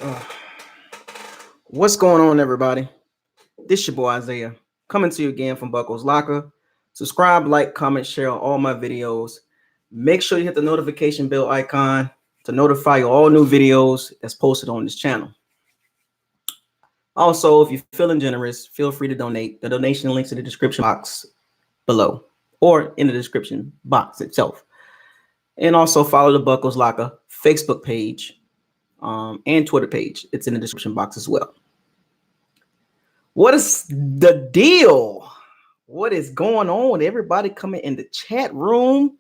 Uh, what's going on, everybody? This your boy Isaiah coming to you again from BucosLocker. Subscribe, like, comment, share on all my videos. Make sure you hit the notification bell icon to notify you all new videos that's posted on this channel. Also, if you're feeling generous, feel free to donate. The donation links in the description box below or in the description box itself. And also follow the BucosLocker Facebook page and Twitter page. It's in the description box as well. What is the deal? What is going on? Everybody coming in the chat room.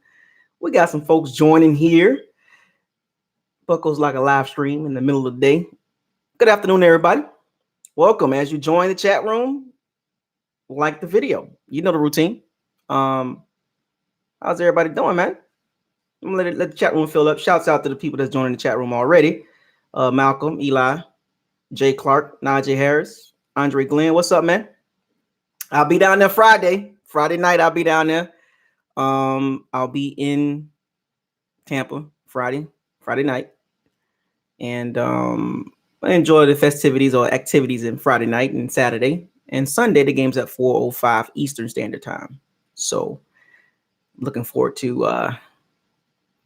We got some folks joining here. BucosLocker live stream in the middle of the day. Good afternoon, everybody. Welcome. As you join the chat room, like the video. You know the routine. How's everybody doing, man? I'm gonna let the chat room fill up. Shouts out to the people that's joining the chat room already. Malcolm, Eli, Jay Clark, Najee Harris, Andre Glenn. What's up, man? I'll be down there Friday night. I'll be down there. I'll be in Tampa Friday night, and I enjoy the festivities or activities in Friday night and Saturday and Sunday. The game's at 4:05 Eastern Standard Time. So, looking forward to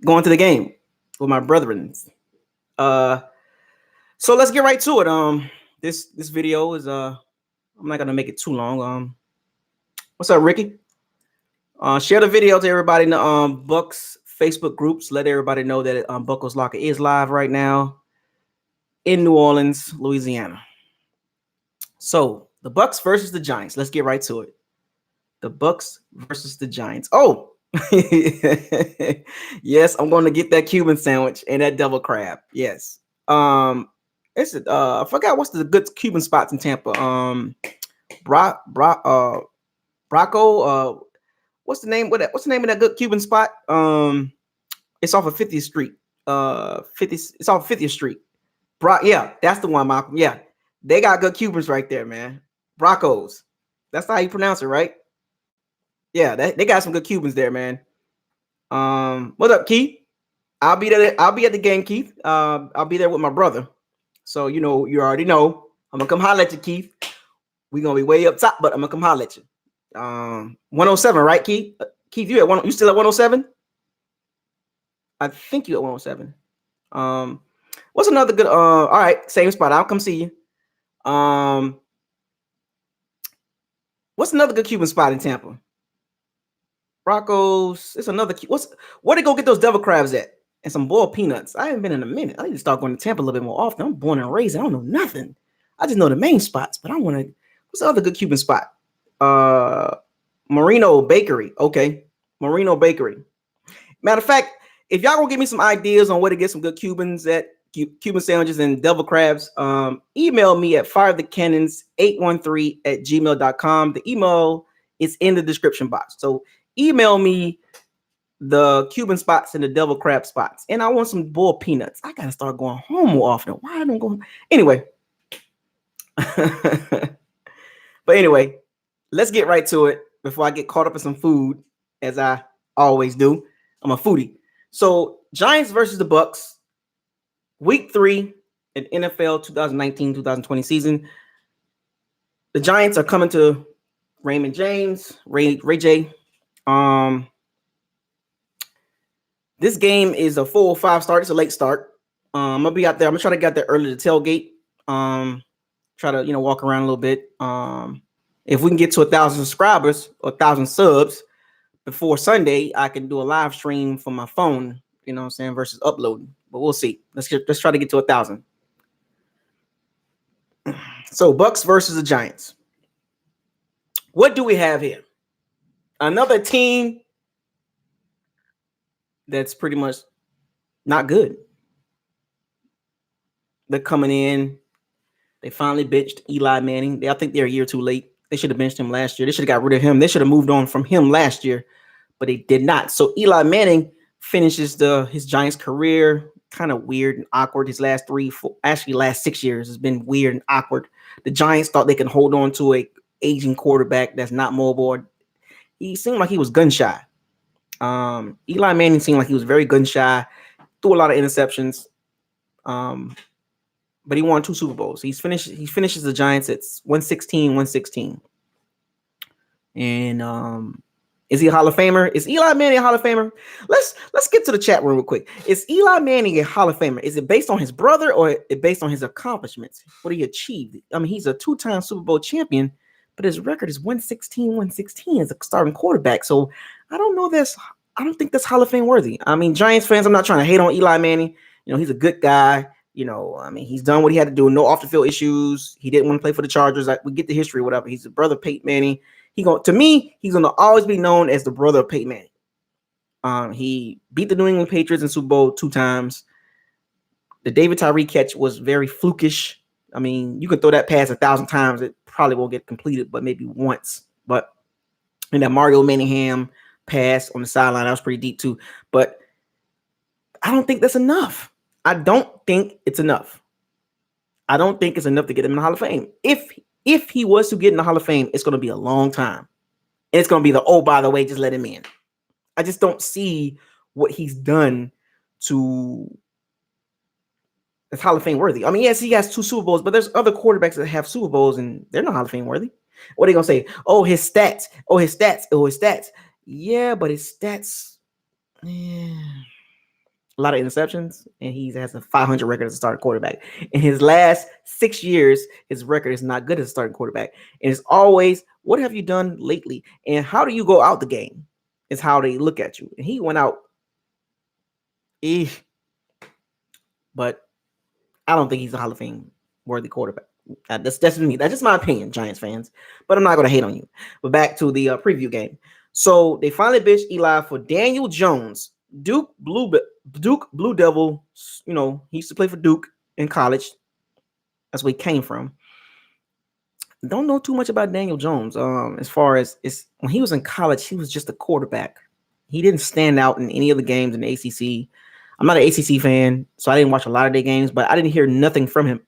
going to the game with my brethren. So let's get right to it. This video is I'm not gonna make it too long. What's up, Ricky? Share the video to everybody in the Bucks Facebook groups. Let everybody know that BucosLocker is live right now in New Orleans, Louisiana. So the Bucks versus the Giants. Let's get right to it. The Bucks versus the Giants. Oh, yes, I'm going to get that Cuban sandwich and that double crab. Yes. I forgot what's the good Cuban spots in Tampa. Braco. What's the name? What's the name of that good Cuban spot? It's off of 50th Street. It's off 50th Street. Yeah, that's the one, Malcolm. Yeah, they got good Cubans right there, man. Bracos. That's how you pronounce it, right? Yeah, they got some good Cubans there, man. What up, Keith? I'll be there. I'll be at the game, Keith. I'll be there with my brother. So you already know. I'm gonna come holler at you, Keith. We're gonna be way up top, but I'm gonna come holler at you. 107, right, Keith? Keith, you still at 107? I think you at 107. What's another good? All right, same spot. I'll come see you. What's another good Cuban spot in Tampa? Rocco's. It's another. Where they go get those devil crabs at? And some boiled peanuts. I haven't been in a minute. I need to start going to Tampa a little bit more often. I'm born and raised. I don't know nothing. I just know the main spots, but I want to. What's the other good Cuban spot? Marino Bakery. Okay, Marino Bakery. Matter of fact, if y'all gonna give me some ideas on where to get some good Cuban sandwiches and devil crabs, email me at firethecannons813@gmail.com. The email is in the description box. So email me the Cuban spots and the devil crab spots. And I want some boiled peanuts. I gotta start going home more often. Why I don't go? Anyway. But anyway, let's get right to it before I get caught up in some food, as I always do. I'm a foodie. So Giants versus the Bucks, week 3 in NFL 2019-2020 season. The Giants are coming to Raymond James, Ray J. This game is a 4:05 start. It's a late start. I'm gonna be out there. I'm gonna try to get there early to tailgate. Try to walk around a little bit. If we can get to 1,000 subscribers or 1,000 subs before Sunday, I can do a live stream from my phone. You know what I'm saying, versus uploading. But we'll see. Let's try to get to 1,000. So Bucks versus the Giants. What do we have here? Another team that's pretty much not good. They're coming in. They finally benched Eli Manning. I think they're a year too late. They should have benched him last year. They should have got rid of him. They should have moved on from him last year, but they did not. So Eli Manning finishes his Giants career kind of weird and awkward. His last 6 years has been weird and awkward. The Giants thought they could hold on to a aging quarterback that's not mobile. He seemed like he was gun shy. Eli Manning seemed like he was very gun shy, threw a lot of interceptions. But but he won 2 Super Bowls. He finishes the Giants at 116. And is he a Hall of Famer? Is Eli Manning a Hall of Famer? Let's get to the chat room real quick. Is Eli Manning a Hall of Famer? Is it based on his brother or it based on his accomplishments? What he achieved? I mean, he's a 2-time Super Bowl champion, but his record is 116 as a starting quarterback. So I don't think that's Hall of Fame worthy. I mean, Giants fans, I'm not trying to hate on Eli Manning. He's a good guy. I mean, he's done what he had to do. No off the field issues. He didn't want to play for the Chargers. We get the history, whatever. He's the brother of Peyton Manning. He's gonna always be known as the brother of Peyton Manning. He beat the New England Patriots in Super Bowl 2 times. The David Tyree catch was very flukish. I mean, you can throw that pass 1,000 times, it probably won't get completed, but maybe once. But and that Mario Manningham pass on the sideline, that was pretty deep too. But I don't think that's enough. I don't think it's enough to get him in the Hall of Fame. If he was to get in the Hall of Fame, it's going to be a long time. And it's going to be by the way, just let him in. I just don't see what he's done that's Hall of Fame worthy. I mean, yes, he has 2 Super Bowls, but there's other quarterbacks that have Super Bowls and they're not Hall of Fame worthy. What are they going to say? Oh, his stats. Yeah, but his stats, a lot of interceptions, and he has a 500 record as a starting quarterback. In his last 6 years, his record is not good as a starting quarterback. And it's always, what have you done lately? And how do you go out the game is how they look at you. And he went out. But I don't think he's a Hall of Fame worthy quarterback. That's me. That's just my opinion, Giants fans. But I'm not going to hate on you. But back to the preview game. So they finally bitched Eli for Daniel Jones. Duke Blue Devil, he used to play for Duke in college. That's where he came from. Don't know too much about Daniel Jones. As far as when he was in college, he was just a quarterback. He didn't stand out in any of the games in the ACC. I'm not an ACC fan, so I didn't watch a lot of their games, but I didn't hear nothing from him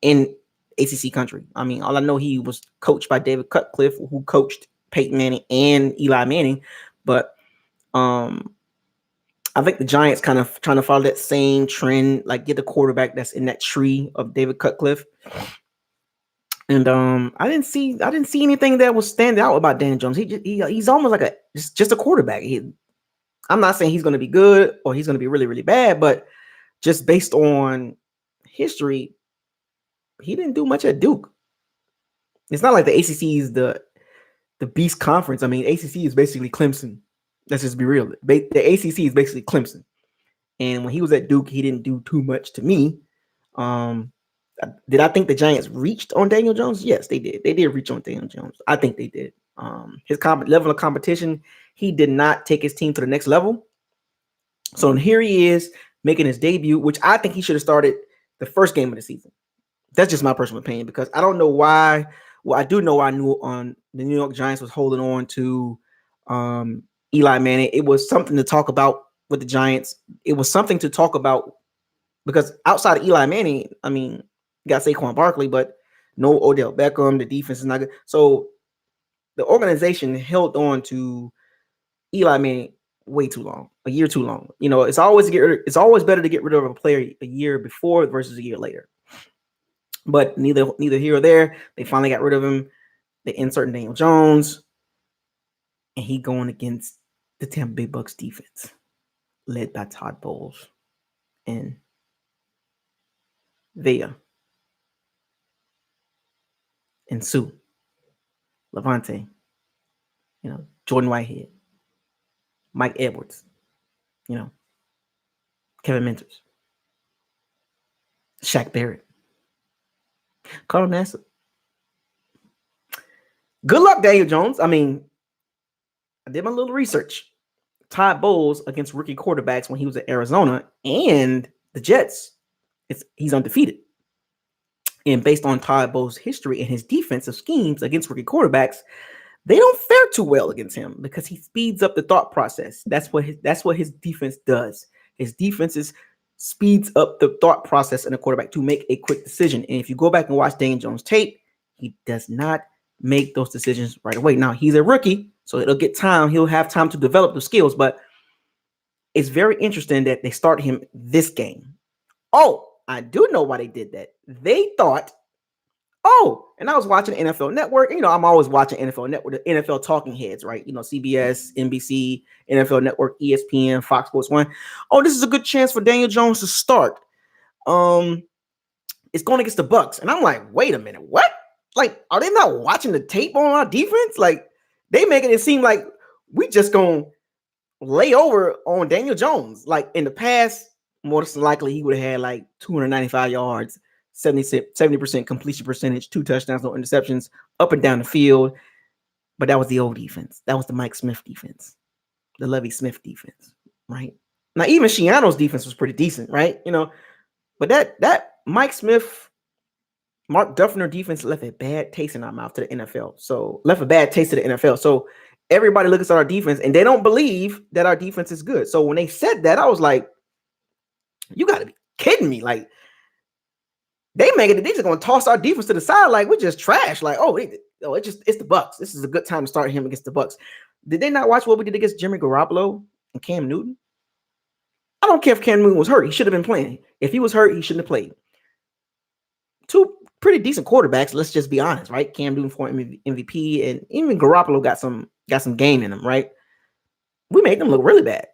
in ACC country. I mean, all I know, he was coached by David Cutcliffe, who coached Peyton Manning and Eli Manning. But I think the Giants kind of trying to follow that same trend, like get the quarterback that's in that tree of David Cutcliffe. And I didn't see anything that was stand out about Daniel Jones. He's almost like just a quarterback. I'm not saying he's going to be good or he's going to be really, really bad, but just based on history, he didn't do much at Duke. It's not like the ACC is the beast conference. I mean, ACC is basically Clemson. Let's just be real. The ACC is basically Clemson. And when he was at Duke, he didn't do too much to me. Did I think the Giants reached on Daniel Jones? Yes, they did. They did reach on Daniel Jones. I think they did. His level of competition, he did not take his team to the next level. So here he is making his debut, which I think he should have started the first game of the season. That's just my personal opinion, because I don't know why. Well, I do know I knew on the New York Giants was holding on to Eli Manning. It was something to talk about with the Giants. It was something to talk about because outside of Eli Manning, I mean, you got Saquon Barkley, but no Odell Beckham. The defense is not good. So the organization held on to Eli Manning way too long, a year too long. It's always better to get rid of a player a year before versus a year later. But neither here or there. They finally got rid of him. They insert Daniel Jones, and he going against the Tampa Bay Bucs defense, led by Todd Bowles and Vea and Sue, Levante, Jordan Whitehead, Mike Edwards, Kevin Mentors, Shaq Barrett, Carl Nassib. Good luck, Daniel Jones. I mean, I did my little research. Todd Bowles against rookie quarterbacks when he was at Arizona and the Jets, he's undefeated. And based on Todd Bowles' history and his defensive schemes against rookie quarterbacks, they don't fare too well against him because he speeds up the thought process. That's what his defense does. His defense speeds up the thought process in a quarterback to make a quick decision. And if you go back and watch Daniel Jones' tape, he does not make those decisions right away. Now, he's a rookie, so it'll get time. He'll have time to develop the skills, but it's very interesting that they start him this game. Oh, I do know why they did that. They thought, oh, and I was watching NFL Network. You know, I'm always watching NFL Network, the NFL talking heads, right? You know, CBS, NBC, NFL Network, ESPN, Fox Sports 1. Oh, this is a good chance for Daniel Jones to start. It's going against the Bucs. And I'm like, wait a minute, what? Like, are they not watching the tape on our defense? Like, they making it seem like we just going to lay over on Daniel Jones. Like, in the past, more than likely, he would have had like 295 yards, 70% completion percentage, 2 touchdowns, no interceptions, up and down the field. But that was the old defense. That was the Mike Smith defense, the Lovie Smith defense, right? Now, even Schiano's defense was pretty decent, right? You know, but that Mike Smith, Mark Duffner defense left a bad taste in our mouth to the NFL. So left a bad taste to the NFL. So everybody looks at our defense and they don't believe that our defense is good. So when they said that, I was like, you got to be kidding me. Like, they just going to toss our defense to the side like we're just trash. Like, it's the Bucs. This is a good time to start him against the Bucs. Did they not watch what we did against Jimmy Garoppolo and Cam Newton? I don't care if Cam Newton was hurt. He should have been playing. If he was hurt, he shouldn't have played. 2 pretty decent quarterbacks, let's just be honest, right? Cam Newton for MVP, and even Garoppolo got some game in him, right? We made them look really bad.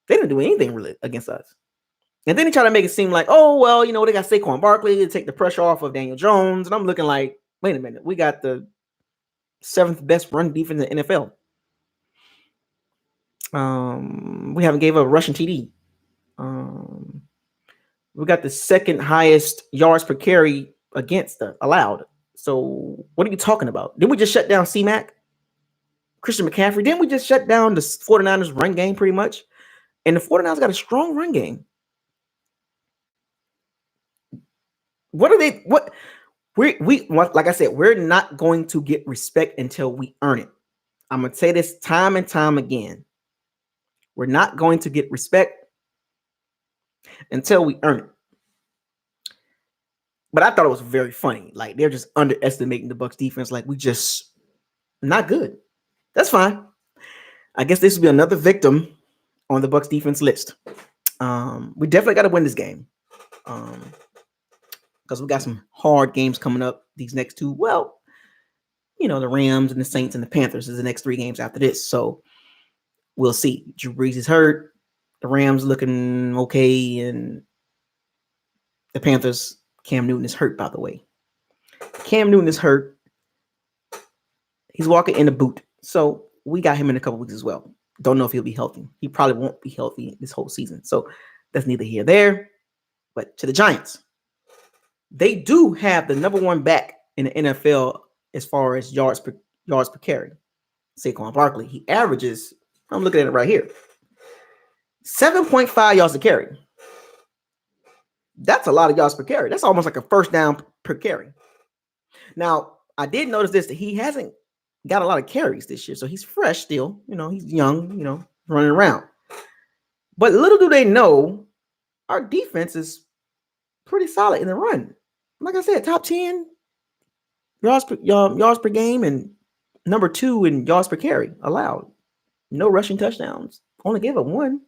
They didn't do anything really against us. And then they try to make it seem like, oh, well, you know, they got Saquon Barkley to take the pressure off of Daniel Jones. And I'm looking like, wait a minute, we got the 7th best run defense in the NFL. We haven't gave up a rushing TD. We got the 2nd highest yards per carry against allowed. So what are you talking about? Didn't we just shut down C-Mac? Christian McCaffrey? Didn't we just shut down the 49ers run game pretty much? And the 49ers got a strong run game. What are they? What we like I said, we're not going to get respect until we earn it. I'm gonna say this time and time again. We're not going to get respect until we earn it. But I thought it was very funny. Like, they're just underestimating the Bucs defense. Like, we just not good. That's fine. I guess this will be another victim on the Bucs defense list. We definitely got to win this game. Because we got some hard games coming up these next 2. Well, you know, the Rams and the Saints and the Panthers is the next 3 games after this. So we'll see. Drew Brees is hurt. The Rams looking okay. And the Panthers, Cam Newton is hurt, by the way. Cam Newton is hurt. He's walking in a boot. So we got him in a couple weeks as well. Don't know if he'll be healthy. He probably won't be healthy this whole season. So that's neither here nor there. But to the Giants. They do have the number 1 back in the NFL as far as yards per carry. Saquon Barkley. He averages, I'm looking at it right here, 7.5 yards a carry. That's a lot of yards per carry. That's almost like a first down per carry. Now, I did notice this, that he hasn't got a lot of carries this year. So he's fresh still. You know, he's young, you know, running around. But little do they know, our defense is pretty solid in the run. Like I said, top 10 yards per game and number 2 in yards per carry allowed. No rushing touchdowns. Only gave up 1.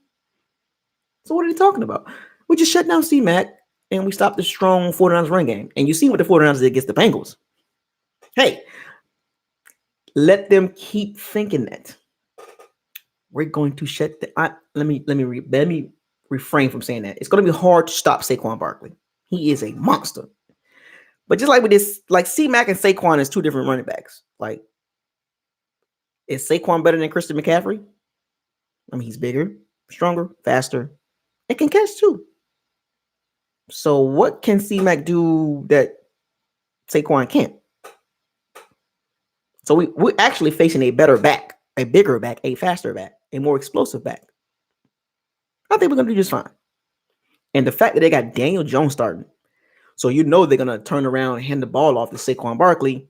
So what are they talking about? We just shut down C-Mac and we stopped the strong 49ers run game. And you see what the 49ers did against the Bengals. Hey, let them keep thinking that. We're going to shut the... Let me refrain from saying that. It's going to be hard to stop Saquon Barkley. He is a monster. But just like with this, like C-Mac and Saquon is 2 different running backs. Like, is Saquon better than Christian McCaffrey? I mean, he's bigger, stronger, faster, and can catch too. So what can C-Mac do that Saquon can't? So we're actually facing a better back, a bigger back, a faster back, a more explosive back. I think we're going to do just fine. And the fact that they got Daniel Jones starting, so you know they're going to turn around and hand the ball off to Saquon Barkley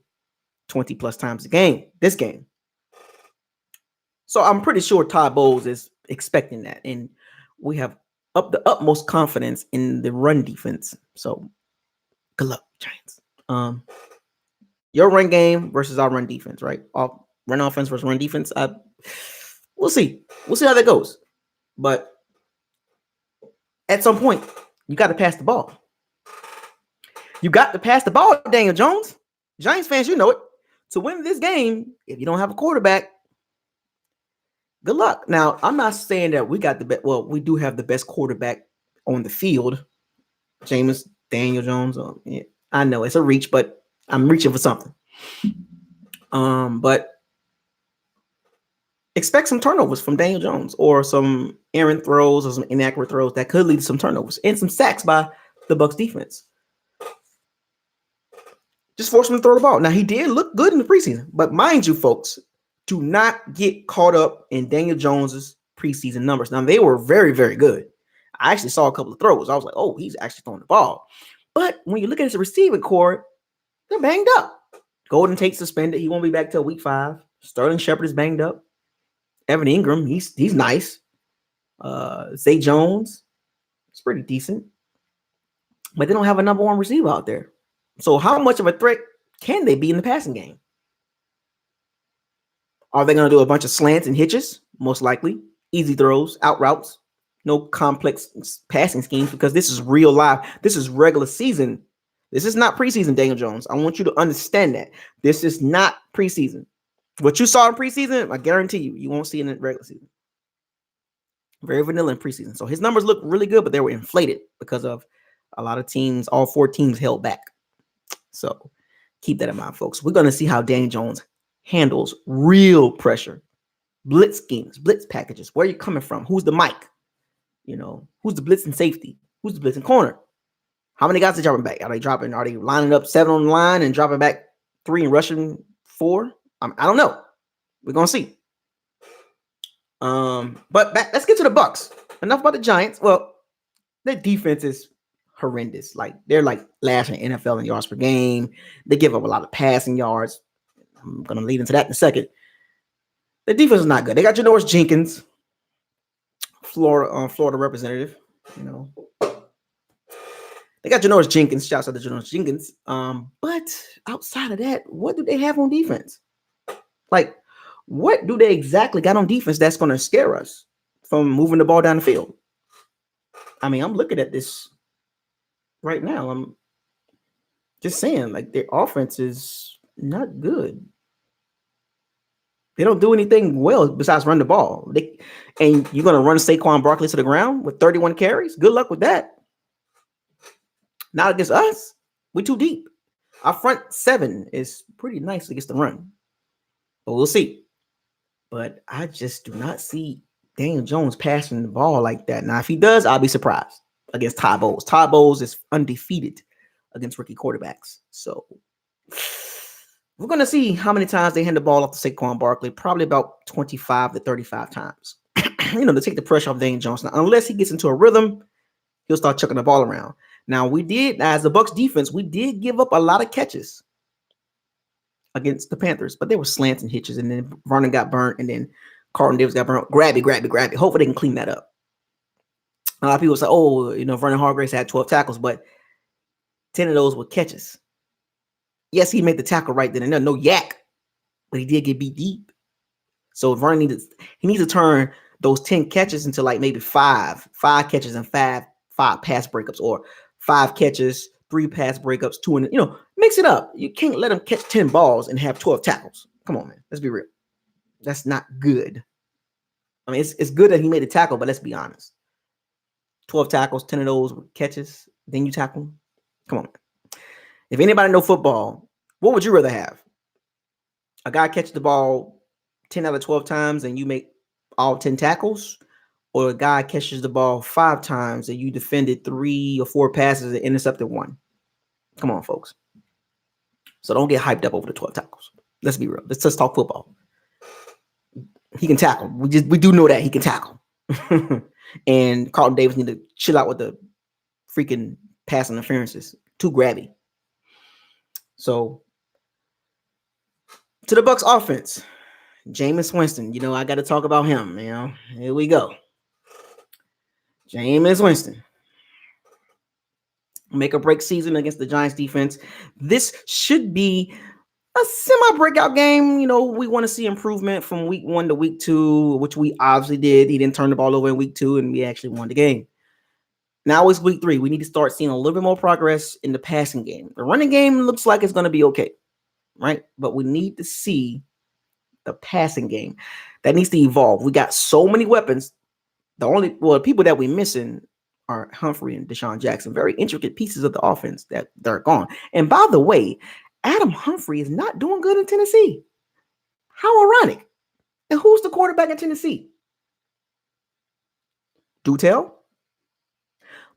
20 plus times a game, this game. So I'm pretty sure Todd Bowles is expecting that. And we have the utmost confidence in the run defense. So good luck, Giants. Your run game versus our run defense, right? Run offense versus run defense. We'll see. We'll see how that goes. But at some point, you got to pass the ball. You got to pass the ball, Daniel Jones. Giants fans, you know it. To win this game, if you don't have a quarterback, good luck. Now, I'm not saying that we got the best. Well, we do have the best quarterback on the field, Jameis, Daniel Jones. Yeah, I know it's a reach, but I'm reaching for something. But expect some turnovers from Daniel Jones or some errant throws or some inaccurate throws that could lead to some turnovers and some sacks by the Bucs defense. Just force him to throw the ball. Now, he did look good in the preseason, but mind you, folks, do not get caught up in Daniel Jones's preseason numbers. Now, they were very, very good. I actually saw a couple of throws. I was like, oh, he's actually throwing the ball. But when you look at his receiving core, they're banged up. Golden Tate suspended. He won't be back till week 5. Sterling Shepard is banged up. Evan Ingram, he's nice. Zay Jones, it's pretty decent. But they don't have a number 1 receiver out there. So how much of a threat can they be in the passing game? Are they going to do a bunch of slants and hitches? Most likely. Easy throws, out routes. No complex passing schemes because this is real life. This is regular season. This is not preseason, Daniel Jones. I want you to understand that. This is not preseason. What you saw in preseason, I guarantee you won't see it in regular season. Very vanilla in preseason. So his numbers look really good, but they were inflated because of a lot of teams, all 4 teams held back. So keep that in mind, folks. We're going to see how Daniel Jones handles real pressure, blitz schemes, blitz packages. Where are you coming from? Who's the mic? Who's the blitz and safety? Who's the blitz and corner? How many guys are dropping back? Are they lining up 7 on the line and dropping back 3 and rushing 4? I don't know. We're going to see. But let's get to the Bucs. Enough about the Giants. Well, their defense is horrendous. Like they're like last in NFL in yards per game. They give up a lot of passing yards. I'm going to lead into that in a second. The defense is not good. They got Janoris Jenkins, Florida representative. They got Janoris Jenkins. Shouts out to Janoris Jenkins. But outside of that, what do they have on defense? Like, what do they exactly got on defense that's going to scare us from moving the ball down the field? I mean, I'm looking at this right now. I'm just saying, like, their offense is not good. They don't do anything well besides run the ball. And you're going to run Saquon Barkley to the ground with 31 carries? Good luck with that. Not against us. We're too deep. Our front 7 is pretty nice against the run. But we'll see. But I just do not see Daniel Jones passing the ball like that. Now, if he does, I'll be surprised against Todd Bowles. Todd Bowles is undefeated against rookie quarterbacks. So we're going to see how many times they hand the ball off to Saquon Barkley. Probably about 25 to 35 times. To take the pressure off Daniel Jones. Now, unless he gets into a rhythm, he'll start chucking the ball around. Now, as the Bucs defense, we did give up a lot of catches against the Panthers, but they were slants and hitches, and then Vernon got burnt, and then Carlton Davis got burnt. Grab it. Hopefully they can clean that up. A lot of people say, Vernon Hargreaves had 12 tackles, but 10 of those were catches. Yes, he made the tackle right then and there. No yak, but he did get beat deep. So Vernon needs to turn those 10 catches into like maybe five catches and five pass breakups, or 5 catches, 3 pass breakups, 2 and mix it up. You can't let him catch 10 balls and have 12 tackles. Come on, man. Let's be real. That's not good. I mean, it's good that he made a tackle, but let's be honest. 12 tackles, 10 of those catches, then you tackle him. Come on, man. If anybody know football, what would you rather have? A guy catch the ball 10 out of 12 times and you make all 10 tackles? Or a guy catches the ball 5 times and you defended 3 or 4 passes and intercepted 1? Come on, folks. So don't get hyped up over the 12 tackles. Let's be real. Let's talk football. He can tackle. We do know that he can tackle. And Carlton Davis need to chill out with the freaking pass interferences. Too grabby. So to the Bucs offense, Jameis Winston. I got to talk about him. Here we go. Jameis Winston. Make or break season against the Giants defense. This should be a semi-breakout game. We want to see improvement from week 1 to week 2, which we obviously did. He didn't turn the ball over in week 2, and we actually won the game. Now it's week 3. We need to start seeing a little bit more progress in the passing game. The running game looks like it's going to be okay, right? But we need to see the passing game. That needs to evolve. We got so many weapons. The people that we're missing are Humphrey and Deshaun Jackson, very intricate pieces of the offense that they're gone. And by the way, Adam Humphrey is not doing good in Tennessee. How ironic. And who's the quarterback in Tennessee? Do tell.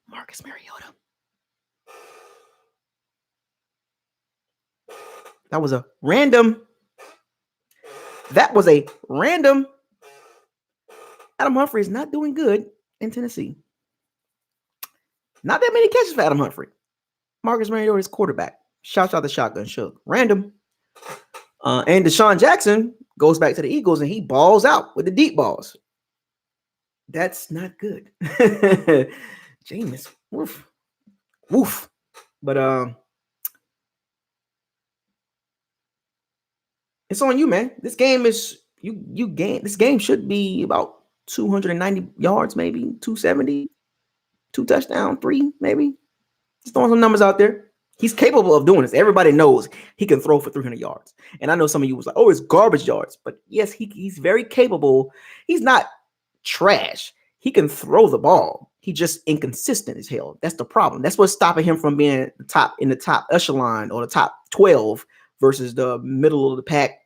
Marcus Mariota. That was a random. Adam Humphrey is not doing good in Tennessee. Not that many catches for Adam Humphrey. Marcus Mariota is quarterback. Shouts out the shotgun shook. Random. And Deshaun Jackson goes back to the Eagles and he balls out with the deep balls. That's not good. Jameis. Woof. Woof. But it's on you, man. This game is this game should be about 290 yards, maybe 270, 2 touchdowns, 3, maybe. Just throwing some numbers out there. He's capable of doing this. Everybody knows he can throw for 300 yards. And I know some of you was like, oh, it's garbage yards. But yes, he's very capable. He's not trash. He can throw the ball. He's just inconsistent as hell. That's the problem. That's what's stopping him from being in the top echelon or the top 12 versus the middle of the pack,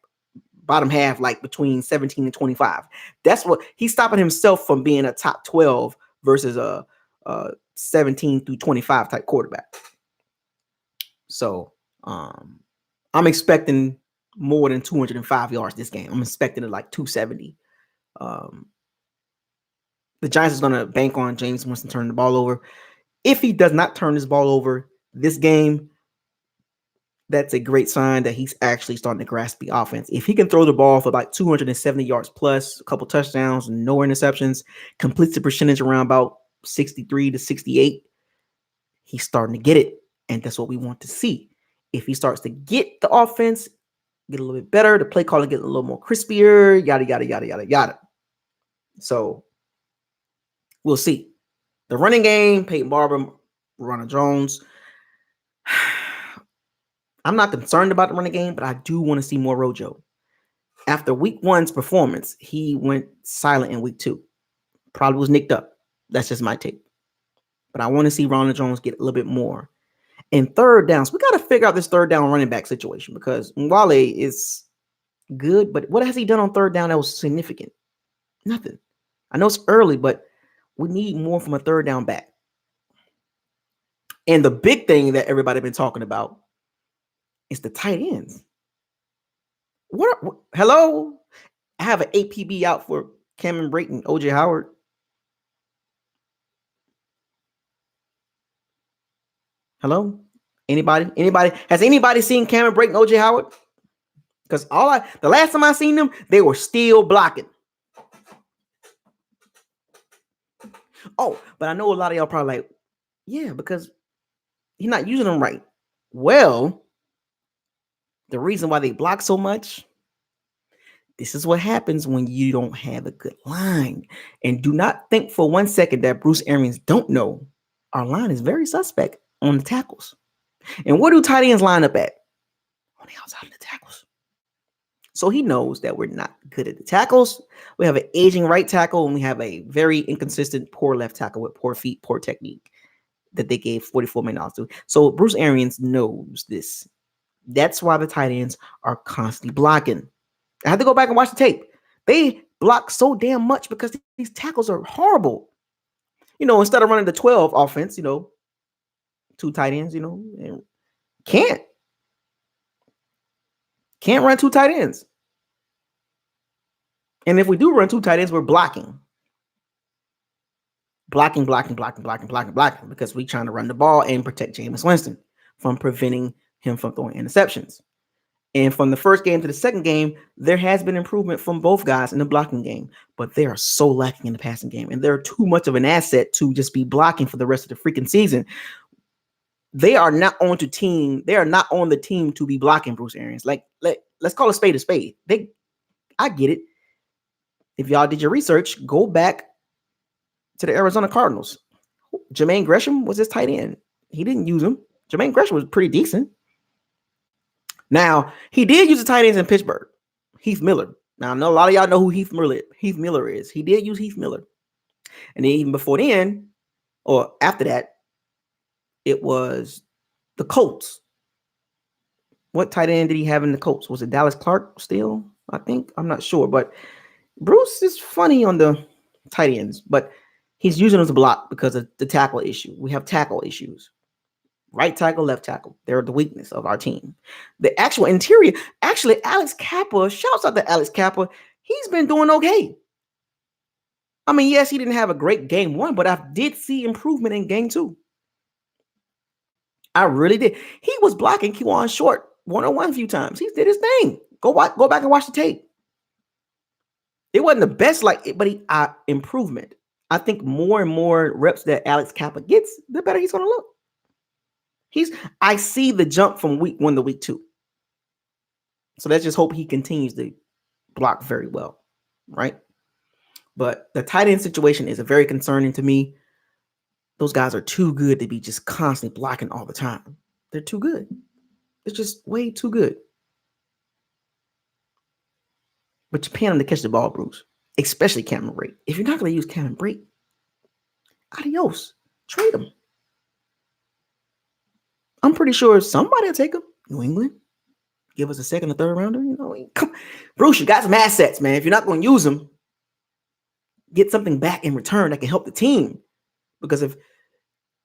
bottom half, like between 17 and 25. That's what he's stopping himself from being a top 12 versus a 17 through 25 type quarterback. So I'm expecting more than 205 yards this game. I'm expecting it like 270. The Giants is going to bank on James Winston turning the ball over. If he does not turn his ball over this game, that's a great sign that he's actually starting to grasp the offense. If he can throw the ball for like 270 yards plus, a couple touchdowns, no interceptions, completes the percentage around about 63 to 68, he's starting to get it. And that's what we want to see. If he starts to get the offense, get a little bit better, the play calling get a little more crispier, yada, yada, yada, yada, yada. So we'll see. The running game, Peyton Barber, Ronald Jones. I'm not concerned about the running game, but I do want to see more Rojo. After week 1's performance, he went silent in week 2. Probably was nicked up. That's just my take. But I want to see Ronald Jones get a little bit more. In third downs, we got to figure out this third down running back situation because Wale is good, but what has he done on third down that was significant? Nothing. I know it's early, but we need more from a third down back. And the big thing that everybody been talking about is the tight ends. Hello? I have an APB out for Cameron Brayton, OJ Howard. Hello? Anybody? Has anybody seen Cameron Brayton, OJ Howard? Because the last time I seen them, they were still blocking. Oh, but I know a lot of y'all probably like, yeah, because he's not using them right. Well, the reason why they block so much, this is what happens when you don't have a good line. And do not think for 1 second that Bruce Arians don't know our line is very suspect on the tackles. And where do tight ends line up at? On the outside of the tackles. So he knows that we're not good at the tackles. We have an aging right tackle, and we have a very inconsistent, poor left tackle with poor feet, poor technique that they gave $44 million to. So Bruce Arians knows this. That's why the tight ends are constantly blocking. I had to go back and watch the tape. They block so damn much because these tackles are horrible. Instead of running the 12 offense, 2 tight ends, can't run 2 tight ends. And if we do run 2 tight ends, we're blocking because we're trying to run the ball and protect Jameis Winston from preventing him from throwing interceptions. And from the first game to the second game, there has been improvement from both guys in the blocking game, but they are so lacking in the passing game. And they're too much of an asset to just be blocking for the rest of the freaking season. They are not on the team. They are not on the team to be blocking Bruce Arians. Let's call a spade a spade. I get it. If y'all did your research, go back to the Arizona Cardinals. Jermaine Gresham was his tight end. He didn't use him. Jermaine Gresham was pretty decent. Now, he did use the tight ends in Pittsburgh. Heath Miller. Now, I know a lot of y'all know who Heath Miller is. He did use Heath Miller. And then even before then, or after that, it was the Colts. What tight end did he have in the Colts? Was it Dallas Clark still? I think. I'm not sure. But Bruce is funny on the tight ends. But he's using them to block because of the tackle issue. We have tackle issues. Right tackle, left tackle. They're the weakness of our team. The actual interior, actually, Alex Kappa, shouts out to Alex Kappa. He's been doing okay. I mean, yes, he didn't have a great game 1, but I did see improvement in game 2. I really did. He was blocking Kewan Short 1-on-1 a few times. He did his thing. Go back and watch the tape. It wasn't the best, but improvement. I think more and more reps that Alex Kappa gets, the better he's going to look. I see the jump from week 1 to week 2. So let's just hope he continues to block very well, right? But the tight end situation is very concerning to me. Those guys are too good to be just constantly blocking all the time. They're too good. It's just way too good. But you're paying them to catch the ball, Bruce, especially Cameron Brate. If you're not going to use Cameron Brate, adios. Trade him. I'm pretty sure somebody will take him. New England. Give us a second or third rounder. Come, Bruce, you got some assets, man. If you're not going to use them, get something back in return that can help the team. Because if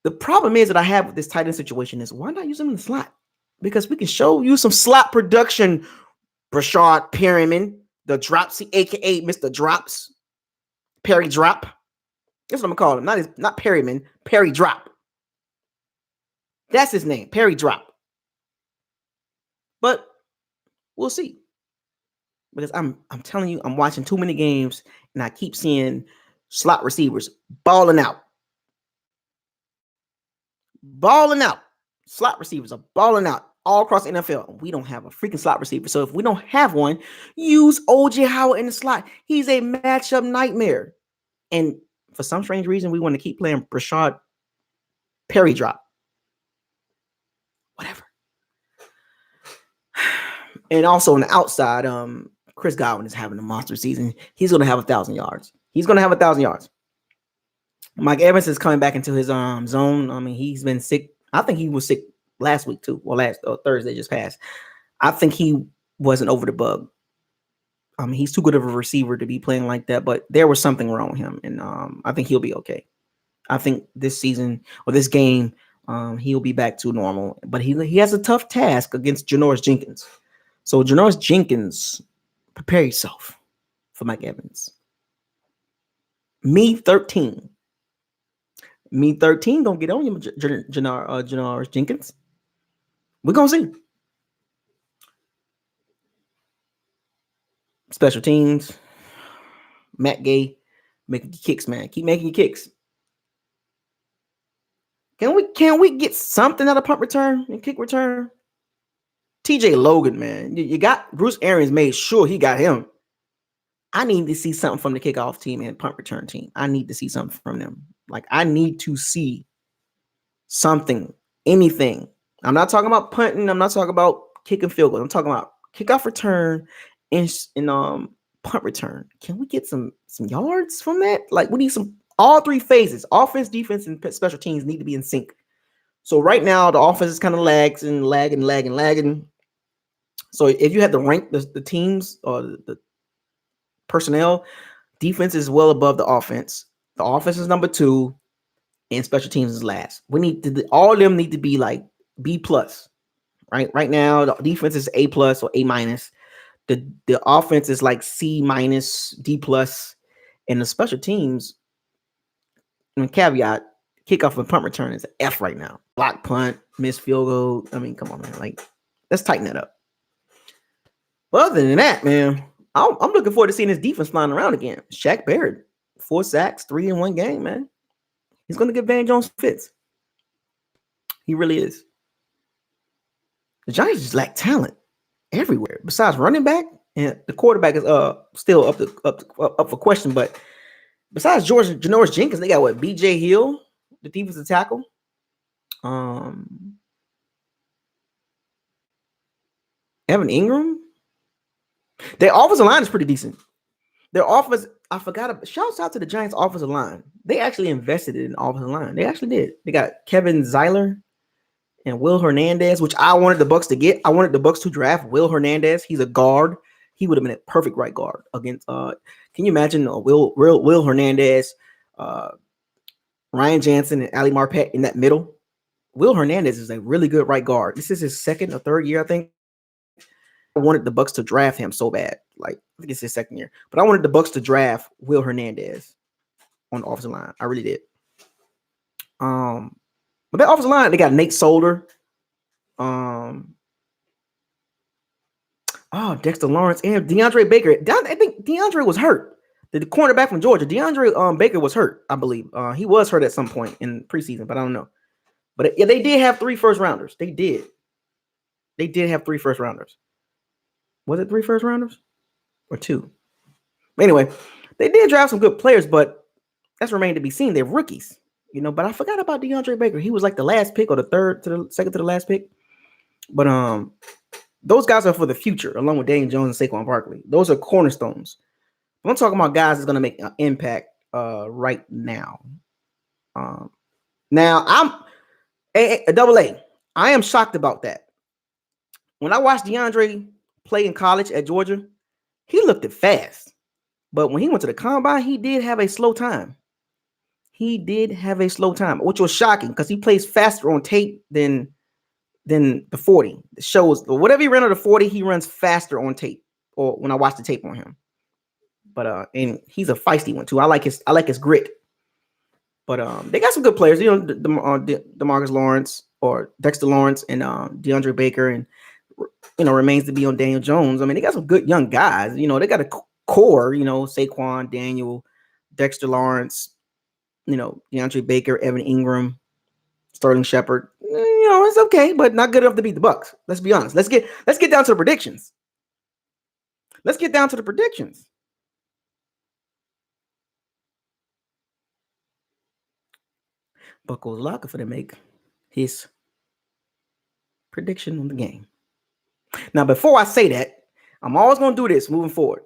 the problem is that I have with this tight end situation is why not use them in the slot? Because we can show you some slot production. Brashard Perryman, the Dropsy, aka Mr. Drops, Perry Drop. That's what I'm gonna call him. Not Perryman, Perry Drop. That's his name, Perry Drop. But we'll see. Because I'm telling you, I'm watching too many games and I keep seeing slot receivers balling out. Balling out. Slot receivers are balling out all across the NFL. We don't have a freaking slot receiver. So if we don't have one, use O.J. Howard in the slot. He's a matchup nightmare. And for some strange reason, we want to keep playing Brashard Perry Drop. Whatever. And also on the outside, Chris Godwin is having a monster season. He's going to have 1,000 yards. He's going to have 1,000 yards. Mike Evans is coming back into his zone. I mean, he's been sick. I think he was sick last week too. Well, Thursday just passed. I think he wasn't over the bug. I mean, he's too good of a receiver to be playing like that, but there was something wrong with him, and I think he'll be okay. I think this season or this game, he'll be back to normal. But he has a tough task against Janoris Jenkins. So Janoris Jenkins, prepare yourself for Mike Evans. Me 13 gonna get on you, Janoris Jenkins. We're gonna see. Special teams, Matt Gay, making kicks, man. Keep making your kicks. Can we get something out of punt return and kick return? TJ Logan, man. You got Bruce Arians made sure he got him. I need to see something from the kickoff team and punt return team. I need to see something from them. Like, I need to see something, anything. I'm not talking about punting. I'm not talking about kicking field goals. I'm talking about kickoff return and punt return. Can we get some yards from that? Like, we need all three phases. Offense, defense, and special teams need to be in sync. So right now, the offense is kind of lagging. So if you had to rank the teams or the personnel, defense is well above the offense. The offense is number 2, and special teams is last. All of them need to be like B+, right? Right now, the defense is A+ or A-. The offense is like C-, D+, and the special teams, and caveat, kickoff and punt return is an F right now. Block punt, missed field goal. I mean, come on, man. Like, let's tighten that up. But other than that, man, I'm looking forward to seeing his defense flying around again. Shaq Barrett, 4 sacks, 3 in one game, man. He's going to get Van Jones fits. He really is. The Giants just lack talent everywhere. Besides running back, and the quarterback is still up for question. But besides Janoris Jenkins, they got what? B.J. Hill, the defensive tackle. Evan Ingram. Their offensive line is pretty decent. Their offense, I forgot. Shouts out to the Giants' offensive line. They actually invested in offensive line. They actually did. They got Kevin Zeiler and Will Hernandez, which I wanted the Bucs to get. I wanted the Bucs to draft Will Hernandez. He's a guard. He would have been a perfect right guard against. Can you imagine Will Hernandez, Ryan Jansen, and Ali Marpet in that middle? Will Hernandez is a really good right guard. This is his second or third year, I think. I wanted the Bucs to draft him so bad. Like, I think it's his second year. But I wanted the Bucs to draft Will Hernandez on the offensive line. I really did. But that offensive line, they got Nate Solder. Dexter Lawrence and DeAndre Baker. I think DeAndre was hurt. The cornerback from Georgia. DeAndre Baker was hurt, I believe. He was hurt at some point in preseason, but I don't know. But yeah, they did have 3 first rounders. They did. They did have 3 first rounders. Was it 3 first rounders? Or 2? Anyway, they did draft some good players, but that's remained to be seen. They're rookies, But I forgot about DeAndre Baker. He was like the last pick or the second to the last pick. But those guys are for the future, along with Daniel Jones and Saquon Barkley. Those are cornerstones. I'm talking about guys that's going to make an impact right now. Now, I'm a double A. I am shocked about that. When I watched DeAndre play in college at Georgia, he looked it fast. But when he went to the combine, he did have a slow time. Which was shocking because he plays faster on tape than the 40. It shows whatever he ran on the 40, he runs faster on tape, or when I watch the tape on him. But and he's a feisty one too. I like his grit. But they got some good players, DeMarcus Lawrence or Dexter Lawrence and DeAndre Baker, and remains to be on Daniel Jones. I mean, they got some good young guys. They got a core. Saquon, Daniel, Dexter Lawrence, DeAndre Baker, Evan Ingram, Sterling Shepard. It's okay, but not good enough to beat the Bucs. Let's be honest. Let's get down to the predictions. BucosLocker for to make his prediction on the game. Now, before I say that, I'm always going to do this moving forward.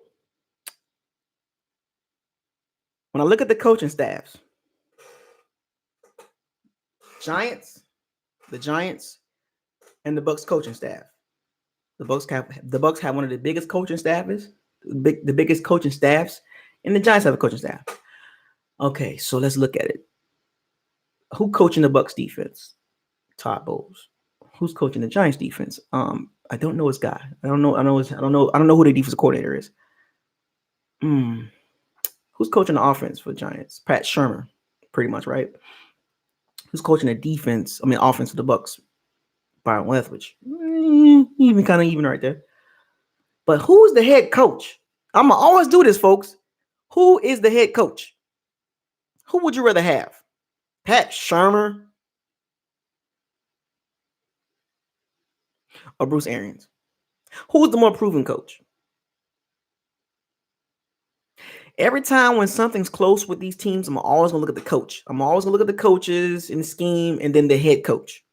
When I look at the coaching staffs, the Giants, and the Bucs coaching staff. The Bucs have one of the biggest coaching staffs, the biggest coaching staffs, and the Giants have a coaching staff. Okay, so let's look at it. Who coaching the Bucs defense? Todd Bowles. Who's coaching the Giants defense? I don't know his guy. I don't know who the defensive coordinator is. Who's coaching the offense for the Giants? Pat Shurmur, pretty much, right? Who's coaching the defense? Offense for the Bucs? Byron Leftwich. Even right there. But who's the head coach? I'm gonna always do this, folks. Who is the head coach? Who would you rather have? Pat Shurmur or Bruce Arians? Who's the more proven coach? Every time when something's close with these teams, I'm always going to look at the coach. I'm always going to look at the coaches and the scheme and then the head coach.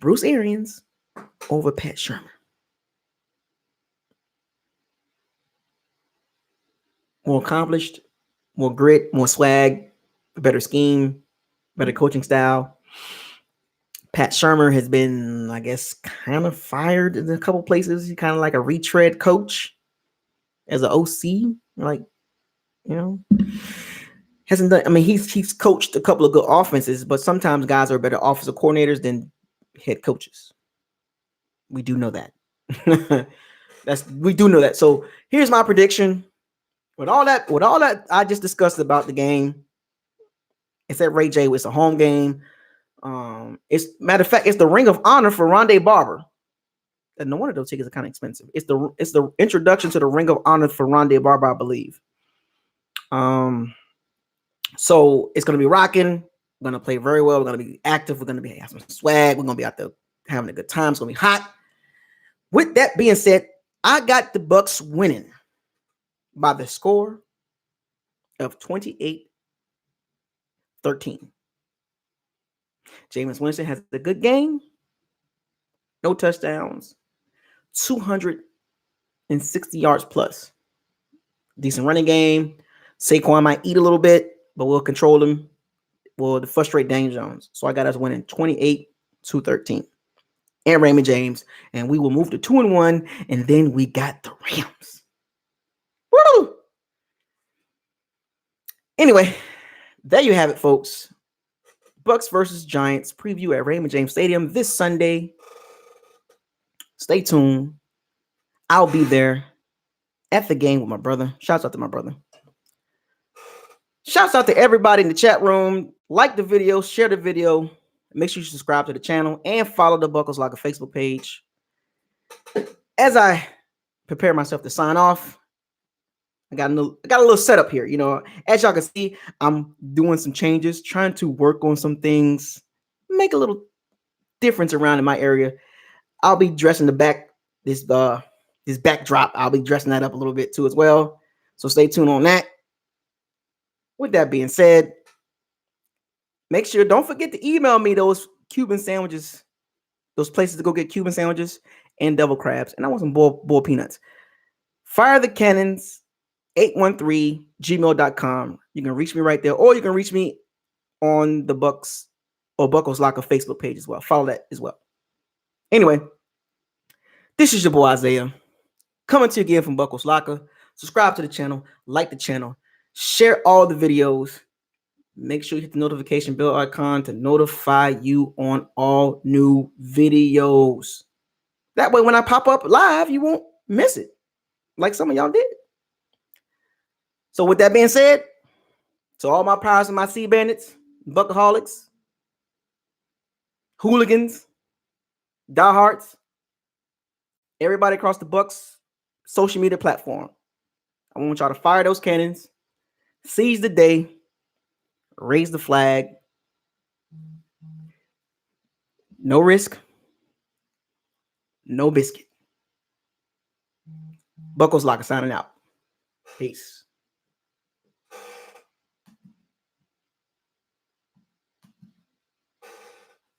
Bruce Arians over Pat Shurmur. More accomplished, more grit, more swag, better scheme, better coaching style. Pat Shurmur has been, I guess, kind of fired in a couple places. He's kind of like a retread coach as an OC. Hasn't done. He's coached a couple of good offenses, but sometimes guys are better offensive coordinators than head coaches. We do know that. We do know that. So here's my prediction. With all that I just discussed about the game, it's at Ray J. It's a home game. It's matter of fact, it's the Ring of Honor for Rondé Barber. And no wonder those tickets are kind of expensive. It's the introduction to the Ring of Honor for Rondé Barber, I believe. So it's gonna be rocking. We're gonna play very well. We're gonna be active. We're gonna have some swag. We're gonna be out there having a good time. It's gonna be hot. With that being said, I got the Bucs winning by the score of 28-13. Jameis Winston has a good game. No touchdowns. 260 yards plus. Decent running game. Saquon might eat a little bit, but we'll control him. We'll frustrate Daniel Jones. So I got us winning 28-13. And Raymond James. And we will move to 2-1. And then we got the Rams. Woo! Anyway, there you have it, folks. Bucks versus Giants preview at Raymond James Stadium this Sunday. Stay tuned. I'll be there at the game with my brother. Shouts out to my brother. Shouts out to everybody in the chat room. Like the video, share the video. Make sure you subscribe to the channel and follow the BucosLocker Facebook page. As I prepare myself to sign off, I got a little setup here. You know, as y'all can see, I'm doing some changes, trying to work on some things, make a little difference around in my area. I'll be dressing the back, this backdrop. I'll be dressing that up a little bit too as well. So stay tuned on that. With that being said, make sure, don't forget to email me those Cuban sandwiches, those places to go get Cuban sandwiches and devil crabs. And I want some boiled peanuts. Fire the Cannons 813gmail.com. You can reach me right there, or you can reach me on the Bucks or BucosLocker Facebook page as well. Follow that as well. Anyway, this is your boy Isaiah, coming to you again from BucosLocker. Subscribe to the channel, like the channel, share all the videos. Make sure you hit the notification bell icon to notify you on all new videos. That way, when I pop up live, you won't miss it, like some of y'all did. So with that being said, to all my pirates and my sea bandits, Buckaholics, hooligans, diehards, everybody across the Bucks social media platform, I want y'all to fire those cannons, seize the day, raise the flag, no risk, no biscuit. BucosLocker signing out. Peace.